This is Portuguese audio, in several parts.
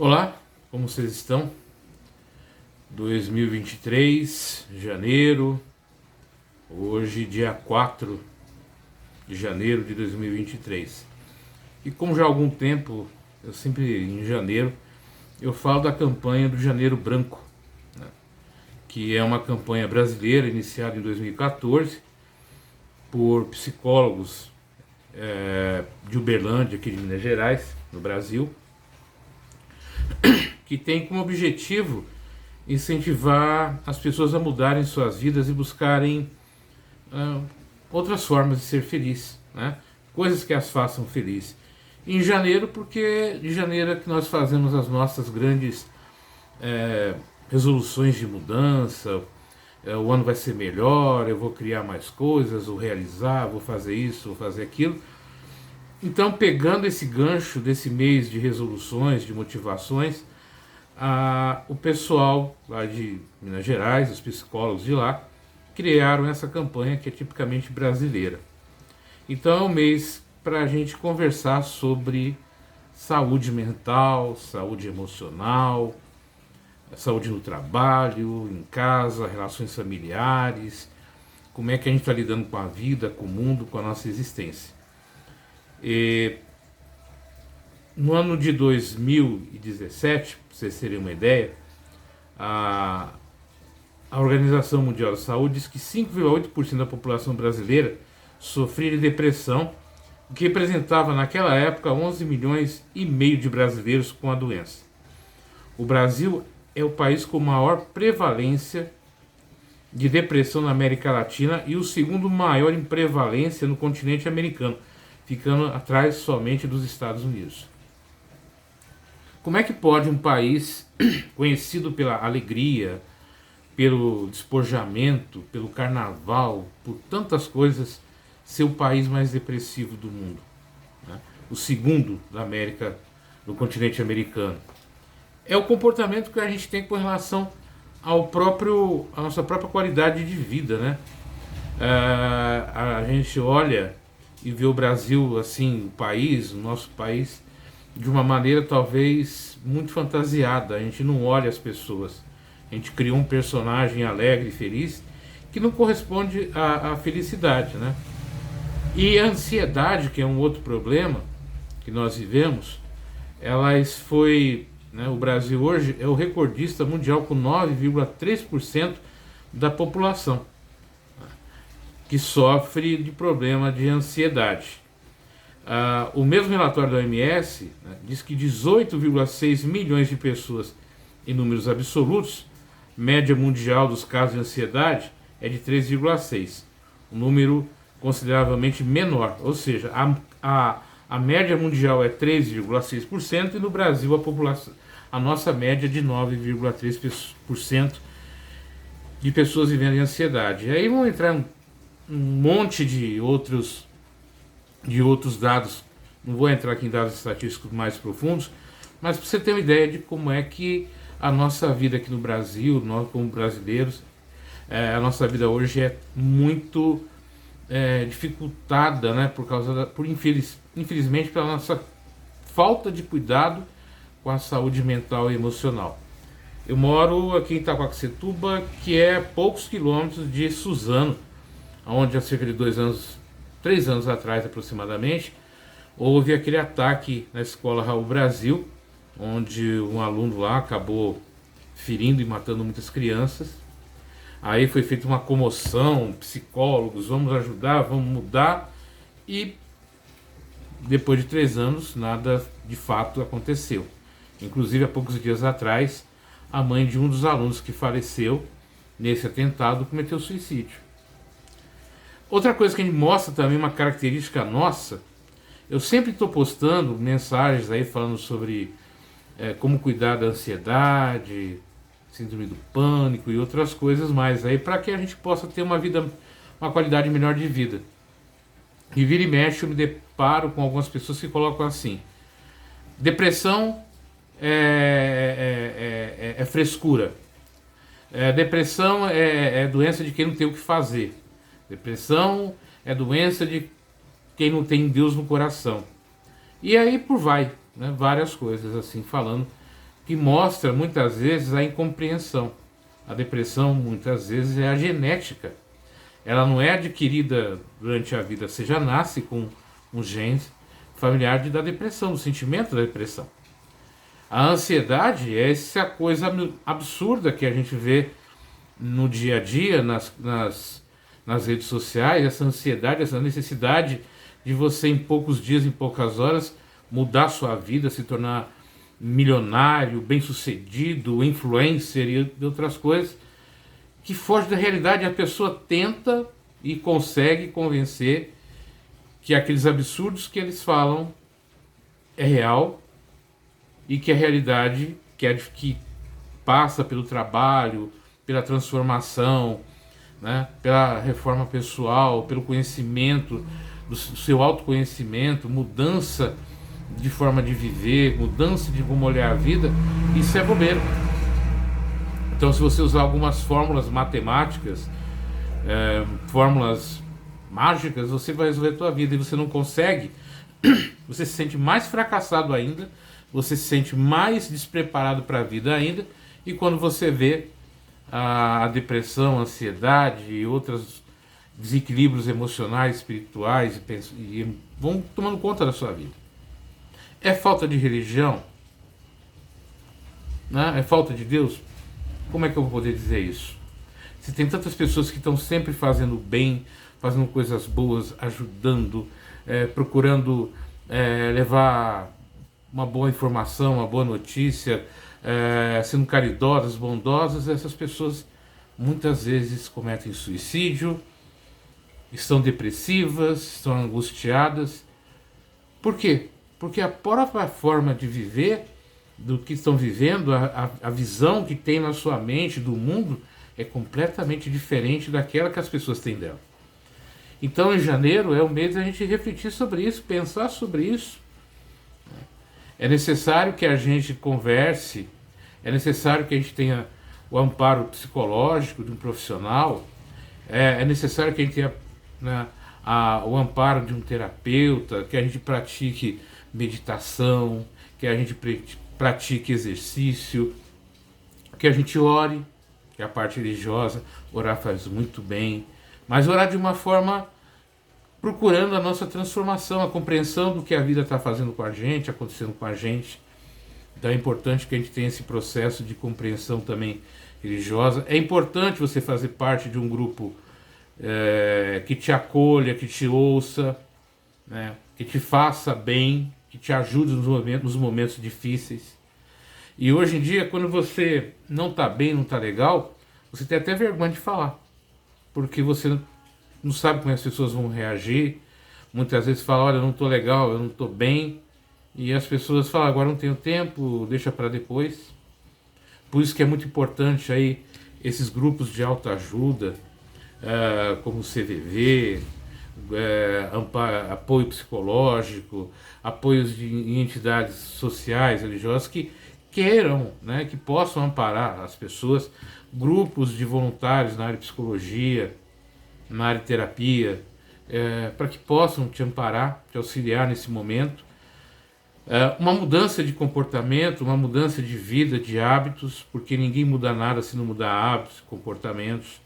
Olá, como vocês estão? 2023, janeiro, hoje dia 4 de janeiro de 2023. E como já há algum tempo, eu sempre em janeiro, eu falo da campanha do Janeiro Branco, né, que é uma campanha brasileira iniciada em 2014 por psicólogos de Uberlândia, aqui de Minas Gerais, no Brasil, que tem como objetivo incentivar as pessoas a mudarem suas vidas e buscarem outras formas de ser feliz, né? Coisas que as façam felizes. Em janeiro, porque de janeiro é que nós fazemos as nossas grandes resoluções de mudança. O ano vai ser melhor, eu vou criar mais coisas, vou realizar, vou fazer isso, vou fazer aquilo. Então, pegando esse gancho desse mês de resoluções, de motivações, o pessoal lá de Minas Gerais, os psicólogos de lá, criaram essa campanha que é tipicamente brasileira. Então é um mês para a gente conversar sobre saúde mental, saúde emocional, saúde no trabalho, em casa, relações familiares, como é que a gente está lidando com a vida, com o mundo, com a nossa existência. No ano de 2017, para vocês terem uma ideia, a Organização Mundial da Saúde diz que 5,8% da população brasileira sofria de depressão, o que representava naquela época 11 milhões e meio de brasileiros com a doença. O Brasil é o país com maior prevalência de depressão na América Latina e o segundo maior em prevalência no continente americano, ficando atrás somente dos Estados Unidos. Como é que pode um país conhecido pela alegria, pelo despojamento, pelo carnaval, por tantas coisas, ser o país mais depressivo do mundo, né? O segundo da América, do continente americano? É o comportamento que a gente tem com relação à nossa própria qualidade de vida, né? A gente olha e vê o Brasil assim, o nosso país, de uma maneira talvez muito fantasiada. A gente não olha as pessoas. A gente criou um personagem alegre e feliz que não corresponde à felicidade, né? E a ansiedade, que é um outro problema que nós vivemos, o Brasil hoje é o recordista mundial com 9,3% da população que sofre de problema de ansiedade. O mesmo relatório da OMS, né, diz que 18,6 milhões de pessoas em números absolutos, média mundial dos casos de ansiedade é de 3,6, um número consideravelmente menor, ou seja, a média mundial é 3,6% e no Brasil a nossa média é de 9,3% de pessoas vivendo em ansiedade. E aí vão entrar um monte de outros dados, não vou entrar aqui em dados estatísticos mais profundos, mas para você ter uma ideia de como é que a nossa vida aqui no Brasil, nós como brasileiros, a nossa vida hoje é muito dificultada, né, infelizmente pela nossa falta de cuidado com a saúde mental e emocional. Eu moro aqui em Itaquaquecetuba, que é poucos quilômetros de Suzano, onde há cerca de 3 anos atrás aproximadamente, houve aquele ataque na escola Raul Brasil, onde um aluno lá acabou ferindo e matando muitas crianças. Aí foi feita uma comoção, psicólogos, vamos ajudar, vamos mudar, e depois de 3 anos nada de fato aconteceu. Inclusive há poucos dias atrás, a mãe de um dos alunos que faleceu nesse atentado cometeu suicídio. Outra coisa que a gente mostra também, uma característica nossa, eu sempre estou postando mensagens aí falando sobre como cuidar da ansiedade, síndrome do pânico e outras coisas mais aí, para que a gente possa ter uma qualidade melhor de vida. E vira e mexe eu me deparo com algumas pessoas que colocam assim: depressão é frescura, depressão é doença de quem não tem o que fazer, depressão é doença de quem não tem Deus no coração. E aí por vai, né, várias coisas assim, falando que mostra muitas vezes a incompreensão. A depressão muitas vezes é a genética. Ela não é adquirida durante a vida, você já nasce com um gene familiar da depressão, do sentimento da depressão. A ansiedade é essa coisa absurda que a gente vê no dia a dia, nas redes sociais, essa ansiedade, essa necessidade de você em poucos dias, em poucas horas, mudar sua vida, se tornar milionário, bem-sucedido, influencer e outras coisas, que foge da realidade. A pessoa tenta e consegue convencer que aqueles absurdos que eles falam é real e que a realidade que passa pelo trabalho, pela transformação, né, pela reforma pessoal, pelo conhecimento, do seu autoconhecimento, mudança de forma de viver, mudança de como olhar a vida, isso é bobeira. Então, se você usar algumas fórmulas matemáticas, fórmulas mágicas, você vai resolver a tua vida e você não consegue, você se sente mais fracassado ainda, você se sente mais despreparado para a vida ainda, e quando você vê a depressão, a ansiedade e outros desequilíbrios emocionais, espirituais e vão tomando conta da sua vida. É falta de religião? Né? É falta de Deus? Como é que eu vou poder dizer isso? Se tem tantas pessoas que estão sempre fazendo bem, fazendo coisas boas, ajudando, procurando levar uma boa informação, uma boa notícia, sendo caridosas, bondosas, essas pessoas muitas vezes cometem suicídio, estão depressivas, estão angustiadas. Por quê? Porque a própria forma de viver, do que estão vivendo, a visão que tem na sua mente do mundo é completamente diferente daquela que as pessoas têm dela. Então, em janeiro é o mês da gente refletir sobre isso, pensar sobre isso. É necessário que a gente converse, é necessário que a gente tenha o amparo psicológico de um profissional, é necessário que a gente tenha, né, o amparo de um terapeuta, que a gente pratique meditação, que a gente pratique exercício, que a gente ore, que a parte religiosa, orar faz muito bem, mas orar de uma forma procurando a nossa transformação, a compreensão do que a vida está fazendo com a gente, acontecendo com a gente. Então é importante que a gente tenha esse processo de compreensão também religiosa. É importante você fazer parte de um grupo que te acolha, que te ouça, né, que te faça bem, que te ajude nos momentos difíceis. E hoje em dia, quando você não está bem, não está legal, você tem até vergonha de falar, porque você não sabe como as pessoas vão reagir. Muitas vezes fala, olha, eu não estou legal, eu não estou bem, e as pessoas falam, agora não tenho tempo, deixa para depois. Por isso que é muito importante aí esses grupos de autoajuda, como o CVV, apoio psicológico, apoios em entidades sociais, religiosas que queiram, né, que possam amparar as pessoas, grupos de voluntários na área de psicologia, na área de terapia, para que possam te amparar, te auxiliar nesse momento. Uma mudança de comportamento, uma mudança de vida, de hábitos, porque ninguém muda nada se não mudar hábitos, comportamentos.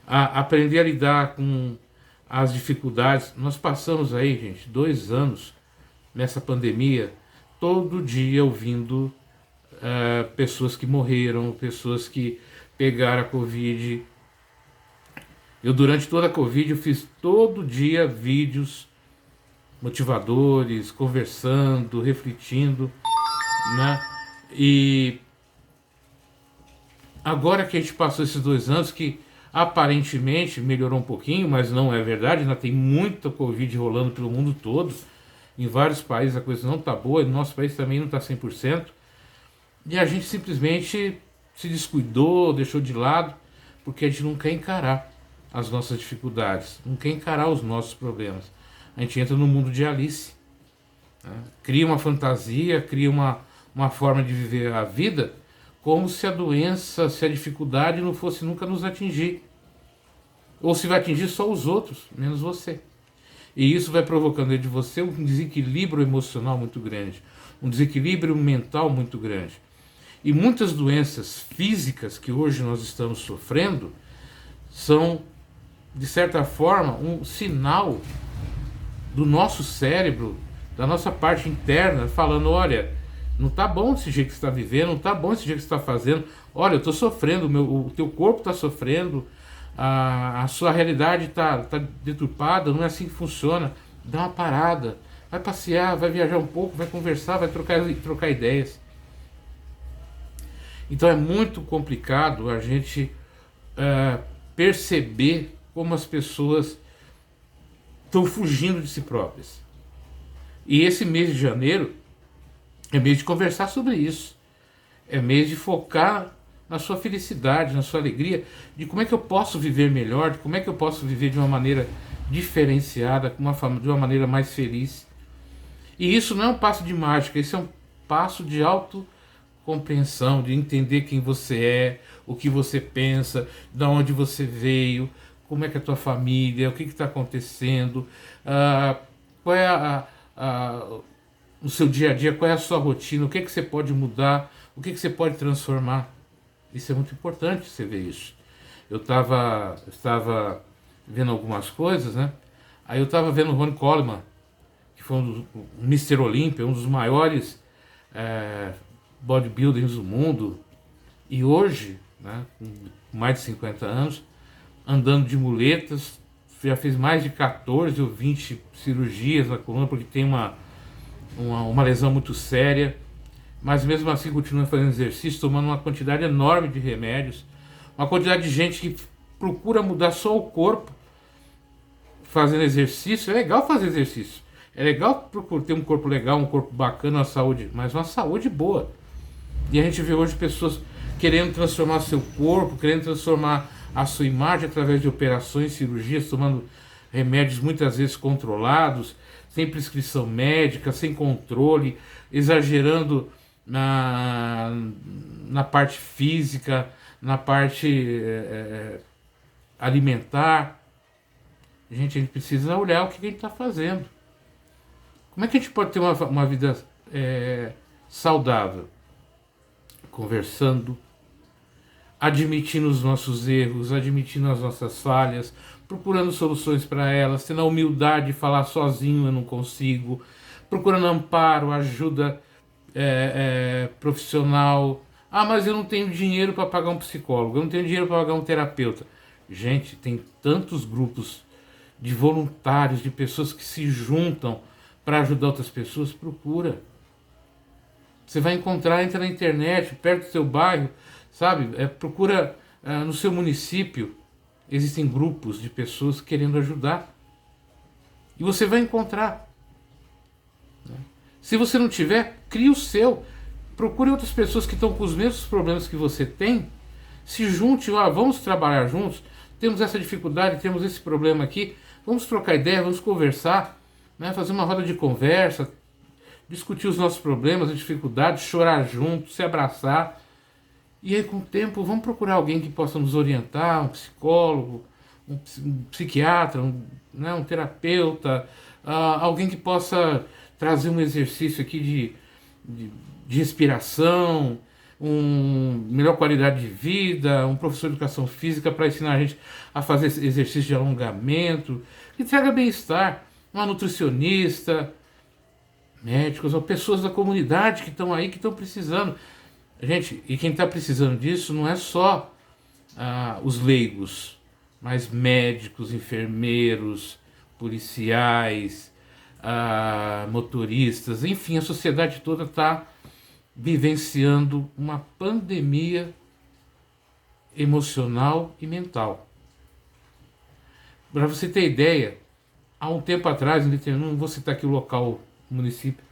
Aprender a lidar com as dificuldades. Nós passamos aí, gente, 2 anos nessa pandemia, todo dia ouvindo pessoas que morreram, pessoas que pegaram a Covid. Eu, durante toda a Covid, eu fiz todo dia vídeos motivadores, conversando, refletindo, né? E agora que a gente passou esses 2 anos, que aparentemente melhorou um pouquinho, mas não é verdade, ainda tem muita Covid rolando pelo mundo todo. Em vários países a coisa não está boa, e no nosso país também não está 100%. E a gente simplesmente se descuidou, deixou de lado, porque a gente não quer encarar as nossas dificuldades, não quer encarar os nossos problemas. A gente entra no mundo de Alice, né? Cria uma fantasia, cria uma forma de viver a vida como se a doença, se a dificuldade não fosse nunca nos atingir. Ou se vai atingir só os outros, menos você. E isso vai provocando dentro de você um desequilíbrio emocional muito grande, um desequilíbrio mental muito grande. E muitas doenças físicas que hoje nós estamos sofrendo são, de certa forma, um sinal do nosso cérebro, da nossa parte interna, falando: olha, não tá bom desse jeito que você está vivendo, não tá bom desse jeito que você está fazendo, olha, eu estou sofrendo, o teu corpo está sofrendo, a sua realidade tá deturpada, não é assim que funciona. Dá uma parada, vai passear, vai viajar um pouco, vai conversar, vai trocar ideias. Então é muito complicado a gente perceber como as pessoas estão fugindo de si próprias. E esse mês de janeiro é mês de conversar sobre isso. É mês de focar na sua felicidade, na sua alegria, de como é que eu posso viver melhor, de como é que eu posso viver de uma maneira diferenciada, de uma maneira mais feliz. E isso não é um passo de mágica, isso é um passo de autocompreensão, de entender quem você é, o que você pensa, de onde você veio, como é que é a tua família, o que está acontecendo, qual é o seu dia a dia, qual é a sua rotina, o que você pode mudar, o que você pode transformar. Isso é muito importante você ver isso. Eu estava vendo algumas coisas, né? Aí eu estava vendo o Ronnie Coleman, que foi um Mr. Olympia, um dos maiores bodybuilders do mundo, e hoje, né, com mais de 50 anos, andando de muletas, já fez mais de 14 ou 20 cirurgias na coluna, porque tem uma lesão muito séria, mas mesmo assim continua fazendo exercício, tomando uma quantidade enorme de remédios, uma quantidade de gente que procura mudar só o corpo, fazendo exercício. É legal fazer exercício, é legal procurar ter um corpo legal, um corpo bacana, uma saúde, mas uma saúde boa. E a gente vê hoje pessoas querendo transformar seu corpo, querendo transformar a sua imagem através de operações, cirurgias, tomando remédios muitas vezes controlados, sem prescrição médica, sem controle, exagerando na parte física, na parte alimentar. Gente, a gente precisa olhar o que a gente está fazendo. Como é que a gente pode ter uma vida saudável? Conversando, admitindo os nossos erros, admitindo as nossas falhas, procurando soluções para elas, tendo a humildade de falar: sozinho eu não consigo, procurando amparo, ajuda profissional. Mas eu não tenho dinheiro para pagar um psicólogo, eu não tenho dinheiro para pagar um terapeuta. Gente, tem tantos grupos de voluntários, de pessoas que se juntam para ajudar outras pessoas. Procura. Você vai encontrar, entra na internet, perto do seu bairro, sabe? Procura no seu município. Existem grupos de pessoas querendo ajudar. E você vai encontrar. Se você não tiver, crie o seu. Procure outras pessoas que estão com os mesmos problemas que você tem. Se junte, vamos trabalhar juntos. Temos essa dificuldade, temos esse problema aqui. Vamos trocar ideia, vamos conversar, né? Fazer uma roda de conversa, discutir os nossos problemas, as dificuldades, chorar juntos, se abraçar. E aí, com o tempo, vamos procurar alguém que possa nos orientar, um psicólogo, um psiquiatra, um terapeuta, alguém que possa trazer um exercício aqui de respiração, melhor qualidade de vida, um professor de educação física para ensinar a gente a fazer exercício de alongamento, que traga bem-estar, uma nutricionista, médicos ou pessoas da comunidade que estão aí, que estão precisando. Gente, e quem está precisando disso não é só os leigos, mas médicos, enfermeiros, policiais, motoristas, enfim, a sociedade toda está vivenciando uma pandemia emocional e mental. Para você ter ideia, há um tempo atrás, não vou citar aqui o local, o município,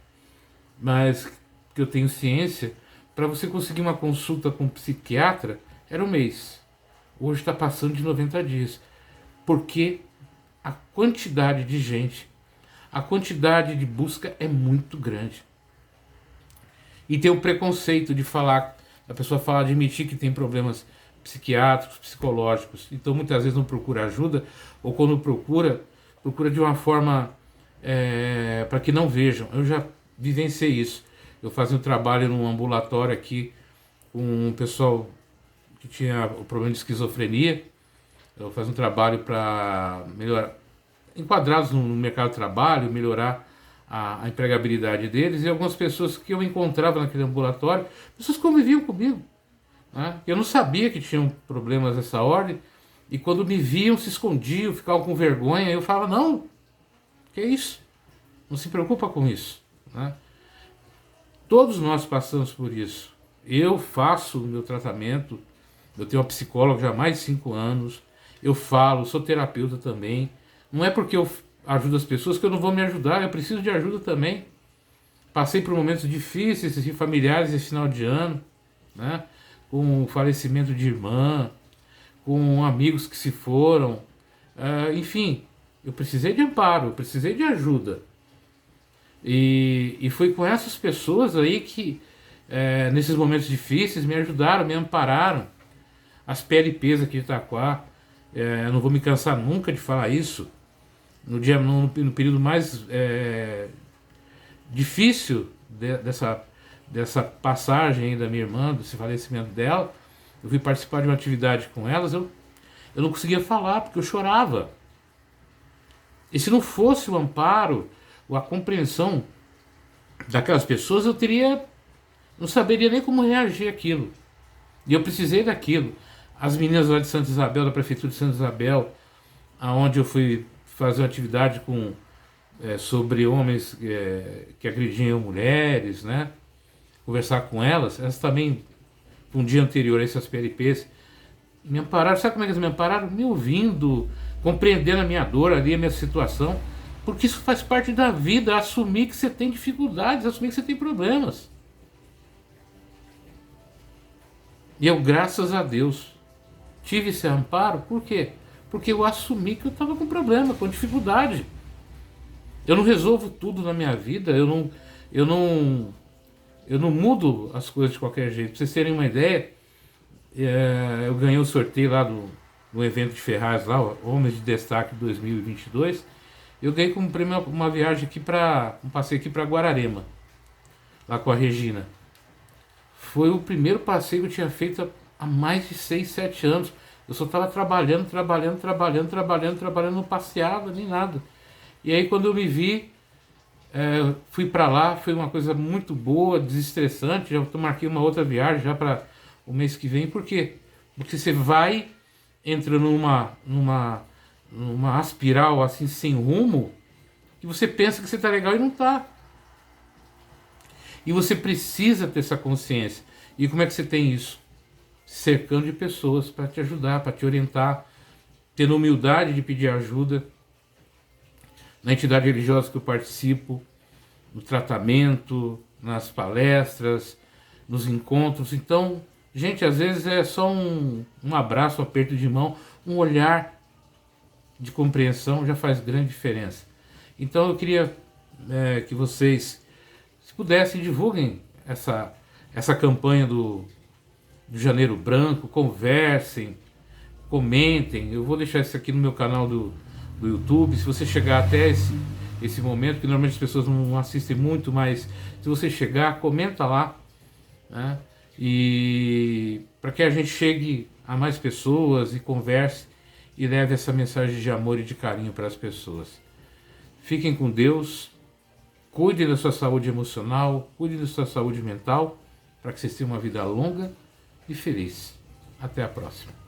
mas que eu tenho ciência, para você conseguir uma consulta com um psiquiatra, era um mês. Hoje está passando de 90 dias. Porque a quantidade de gente, a quantidade de busca é muito grande. E tem o preconceito de falar, a pessoa admitir que tem problemas psiquiátricos, psicológicos. Então muitas vezes não procura ajuda, ou quando procura de uma forma para que não vejam. Eu já vivenciei isso. Eu fazia um trabalho num ambulatório aqui com um pessoal que tinha o problema de esquizofrenia. Eu faço um trabalho para melhorar, enquadrados no mercado de trabalho, melhorar a empregabilidade deles, e algumas pessoas que eu encontrava naquele ambulatório, pessoas que conviviam comigo, né? Eu não sabia que tinham problemas dessa ordem, e quando me viam se escondiam, ficavam com vergonha. Eu falava, não, que é isso? Não se preocupa com isso, né? Todos nós passamos por isso. Eu faço o meu tratamento, eu tenho uma psicóloga já há mais de 5 anos, eu falo, sou terapeuta também. Não é porque eu ajudo as pessoas que eu não vou me ajudar, eu preciso de ajuda também. Passei por momentos difíceis, assim, familiares esse final de ano, né? Com o falecimento de irmã, com amigos que se foram, enfim, eu precisei de amparo, eu precisei de ajuda. E foi com essas pessoas aí que, nesses momentos difíceis, me ajudaram, me ampararam. As PLPs aqui de Itaquá, eu não vou me cansar nunca de falar isso. No período mais difícil dessa passagem aí da minha irmã, desse falecimento dela, eu fui participar de uma atividade com elas, eu não conseguia falar porque eu chorava. E se não fosse o amparo, ou a compreensão daquelas pessoas, não saberia nem como reagir àquilo. E eu precisei daquilo. As meninas lá de Santa Isabel, da Prefeitura de Santa Isabel, aonde eu fui fazer uma atividade sobre homens que agrediam mulheres, né? Conversar com elas também, um dia anterior a essas PLPs, me ampararam. Sabe como é que eles me ampararam? Me ouvindo, compreendendo a minha dor ali, a minha situação, porque isso faz parte da vida, assumir que você tem dificuldades, assumir que você tem problemas. E eu, graças a Deus, tive esse amparo. Por quê? Porque eu assumi que eu estava com problema, com dificuldade. Eu não resolvo tudo na minha vida, eu não mudo as coisas de qualquer jeito. Pra vocês terem uma ideia, eu ganhei o sorteio lá do evento de Ferraz, lá, Homens de Destaque 2022. Eu ganhei como prêmio uma viagem aqui um passeio aqui para Guararema, lá com a Regina. Foi o primeiro passeio que eu tinha feito há mais de 6, 7 anos. Eu só estava trabalhando, não passeava nem nada. E aí quando eu me vi, fui para lá, foi uma coisa muito boa, desestressante. Já marquei uma outra viagem já para o mês que vem. Por quê? Porque você vai, entra numa espiral assim sem rumo, que você pensa que você está legal e não está. E você precisa ter essa consciência. E como é que você tem isso? Cercando de pessoas para te ajudar, para te orientar, tendo humildade de pedir ajuda. Na entidade religiosa que eu participo, no tratamento, nas palestras, nos encontros. Então, gente, às vezes é só um abraço, um aperto de mão, um olhar de compreensão já faz grande diferença. Então eu queria que vocês, se pudessem, divulguem essa campanha do Janeiro Branco, conversem, comentem. Eu vou deixar isso aqui no meu canal do YouTube. Se você chegar até esse momento, que normalmente as pessoas não assistem muito, mas se você chegar, comenta lá, né? E para que a gente chegue a mais pessoas e converse e leve essa mensagem de amor e de carinho para as pessoas. Fiquem com Deus, cuidem da sua saúde emocional, cuidem da sua saúde mental, para que vocês tenham uma vida longa e feliz. Até a próxima.